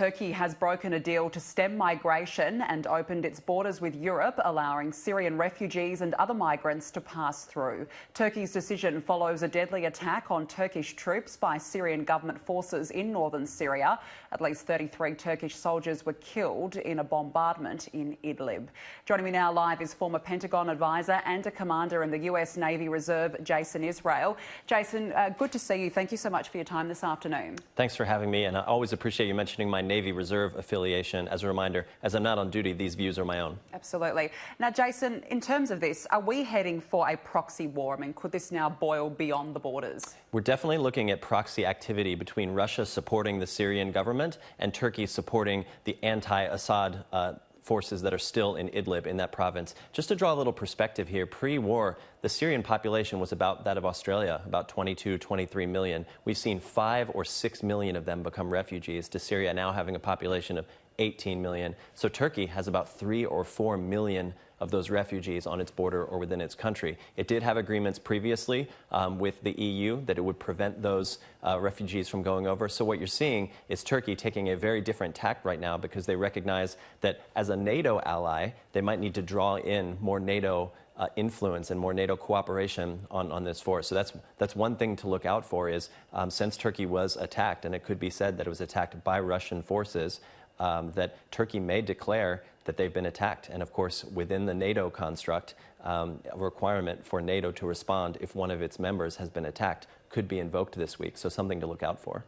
Turkey has broken a deal to stem migration and opened its borders with Europe, allowing Syrian refugees and other migrants to pass through. Turkey's decision follows a deadly attack on Turkish troops by Syrian government forces in northern Syria. At least 33 Turkish soldiers were killed in a bombardment in Idlib. Joining me now live is former Pentagon Advisor and a commander in the US Navy Reserve, Jason Israel. Jason, good to see you. Thank you so much for your time this afternoon. Thanks for having me, and I always appreciate you mentioning my Navy Reserve affiliation. As a reminder, as I'm not on duty, these views are my own. Absolutely. Now, Jason, in terms of this, are we heading for a proxy war? I mean, could this now boil beyond the borders? We're definitely looking at proxy activity between Russia supporting the Syrian government and Turkey supporting the anti-Assad forces that are still in Idlib, in that province. Just to draw a little perspective here, pre-war, the Syrian population was about that of Australia, about 22, 23 million. We've seen 5 or 6 million of them become refugees, to Syria now having a population of 18 million. So Turkey has about 3 or 4 million of those refugees on its border or within its country. It did have agreements previously with the EU that it would prevent those refugees from going over. So what you're seeing is Turkey taking a very different tack right now because they recognize that as a NATO ally, they might need to draw in more NATO influence and more NATO cooperation on this force. So that's one thing to look out for is since Turkey was attacked, and it could be said that it was attacked by Russian forces, that Turkey may declare that they've been attacked. And of course, within the NATO construct, a requirement for NATO to respond if one of its members has been attacked could be invoked this week. So something to look out for.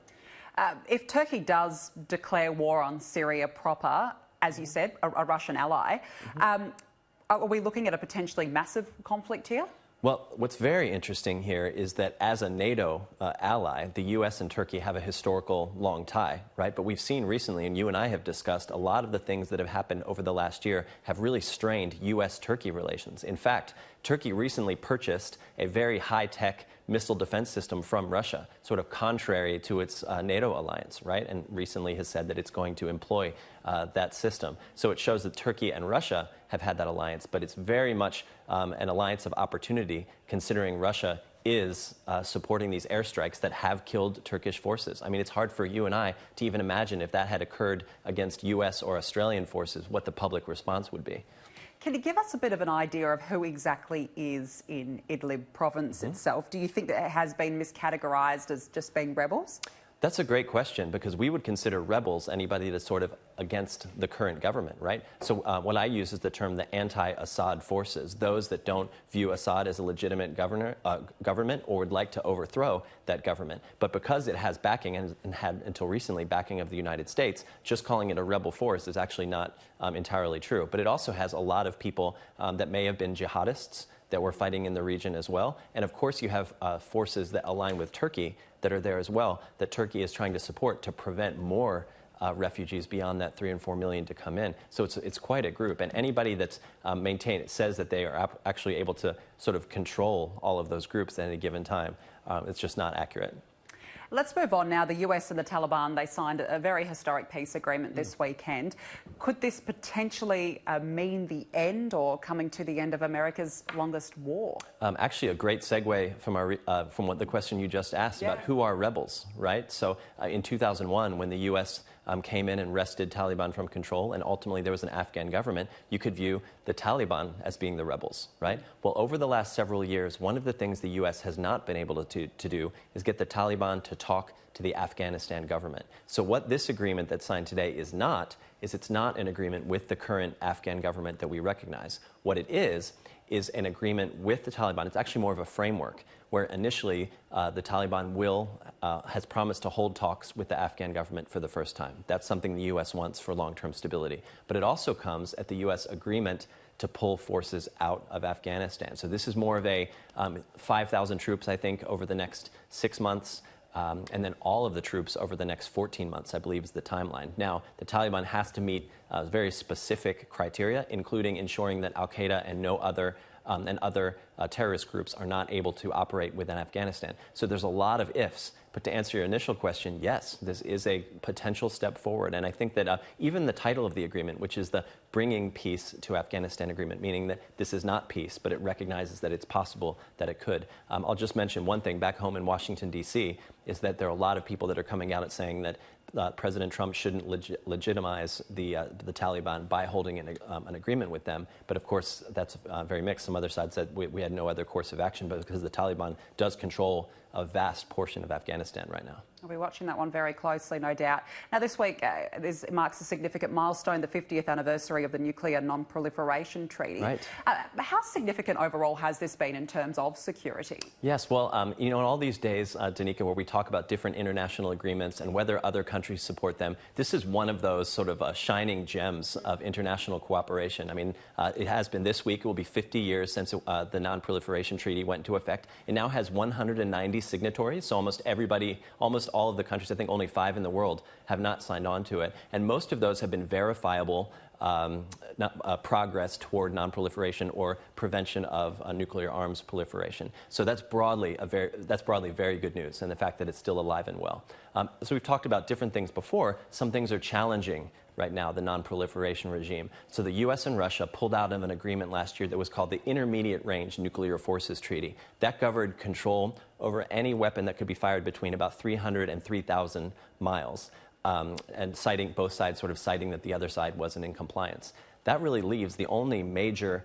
If Turkey does declare war on Syria proper, as you said, a Russian ally, are we looking at a potentially massive conflict here? Well, what's very interesting here is that as a NATO ally, the U.S. and Turkey have a historical long tie, right? But we've seen recently, and you and I have discussed, a lot of the things that have happened over the last year have really strained U.S.-Turkey relations. In fact, Turkey recently purchased a very high-tech missile defense system from Russia, sort of contrary to its NATO alliance, right? And recently has said that it's going to employ that system. So it shows that Turkey and Russia have had that alliance, but it's very much an alliance of opportunity, considering Russia is supporting these airstrikes that have killed Turkish forces. I mean, it's hard for you and I to even imagine if that had occurred against U.S. or Australian forces, what the public response would be. Can you give us a bit of an idea of who exactly is in Idlib province itself? Do you think that it has been miscategorised as just being rebels? That's a great question, because we would consider rebels anybody that's sort of against the current government, right? So what I use is the term the anti-Assad forces, those that don't view Assad as a legitimate government or would like to overthrow that government. But because it has backing and had until recently backing of the United States, just calling it a rebel force is actually not entirely true. But it also has a lot of people that may have been jihadists that were fighting in the region as well. And of course you have forces that align with Turkey that are there as well, that Turkey is trying to support to prevent more refugees beyond that 3 and 4 million to come in. So it's quite a group. And anybody that's maintained, it says that they are actually able to sort of control all of those groups at any given time. It's just not accurate. Let's move on now. The US and the Taliban, they signed a very historic peace agreement this weekend. Could this potentially mean the end or coming to the end of America's longest war? Actually, a great segue from what the question you just asked about who are rebels, right? So in 2001, when the US came in and wrested Taliban from control, and ultimately there was an Afghan government, you could view the Taliban as being the rebels, right? Well, over the last several years, one of the things the U.S. has not been able to do is get the Taliban to talk to the Afghanistan government. So what this agreement that's signed today is it's not an agreement with the current Afghan government that we recognize. What it is an agreement with the Taliban. It's actually more of a framework where initially the Taliban has promised to hold talks with the Afghan government for the first time. That's something the U.S. wants for long-term stability. But it also comes at the U.S. agreement to pull forces out of Afghanistan. So this is more of a 5,000 troops, I think, over the next 6 months. And then all of the troops over the next 14 months, I believe, is the timeline. Now, the Taliban has to meet very specific criteria, including ensuring that al-Qaeda and other terrorist groups are not able to operate within Afghanistan. So there's a lot of ifs. But to answer your initial question, yes, this is a potential step forward. And I think that even the title of the agreement, which is the Bringing Peace to Afghanistan Agreement, meaning that this is not peace, but it recognizes that it's possible that it could. I'll just mention one thing back home in Washington, D.C., is that there are a lot of people that are coming out and saying that President Trump shouldn't legitimize the Taliban by holding an agreement with them. But of course, that's very mixed. Some other sides said we had no other course of action, but because the Taliban does control a vast portion of Afghanistan right now. We'll be watching that one very closely, no doubt. Now, this week marks a significant milestone, the 50th anniversary of the Nuclear Non-Proliferation Treaty. Right. How significant overall has this been in terms of security? Yes, well, in all these days, Danica, where we talk about different international agreements and whether other countries support them, this is one of those sort of shining gems of international cooperation. I mean, it has been this week. It will be 50 years since the Non-Proliferation Treaty went into effect. It now has 190 signatories, so almost all of the countries, I think only 5 in the world, have not signed on to it. And most of those have been verifiable progress toward non-proliferation or prevention of nuclear arms proliferation. So that's broadly very good news, and the fact that it's still alive and well. So we've talked about different things before. Some things are challenging right now, the non-proliferation regime. So the U.S. and Russia pulled out of an agreement last year that was called the Intermediate Range Nuclear Forces Treaty. That covered control over any weapon that could be fired between about 300 and 3,000 miles. And both sides sort of citing that the other side wasn't in compliance. That really leaves the only major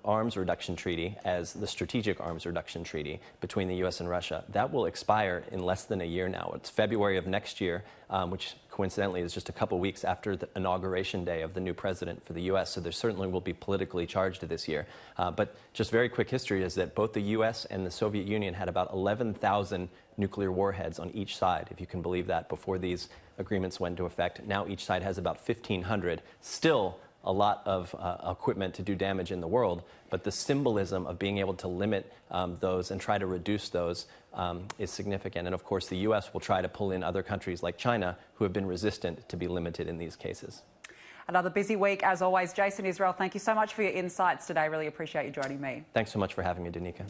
arms reduction treaty as the Strategic Arms Reduction Treaty between the U.S. and Russia. That will expire in less than a year now. It's February of next year, which coincidentally is just a couple weeks after the inauguration day of the new president for the U.S., so there certainly will be politically charged this year. But just very quick history is that both the U.S. and the Soviet Union had about 11,000 nuclear warheads on each side, if you can believe that, before these agreements went into effect. Now each side has about 1,500. Still a lot of equipment to do damage in the world, but the symbolism of being able to limit those and try to reduce those is significant. And of course, the U.S. will try to pull in other countries like China who have been resistant to be limited in these cases. Another busy week, as always. Jason Israel, thank you so much for your insights today. Really appreciate you joining me. Thanks so much for having me, Danica.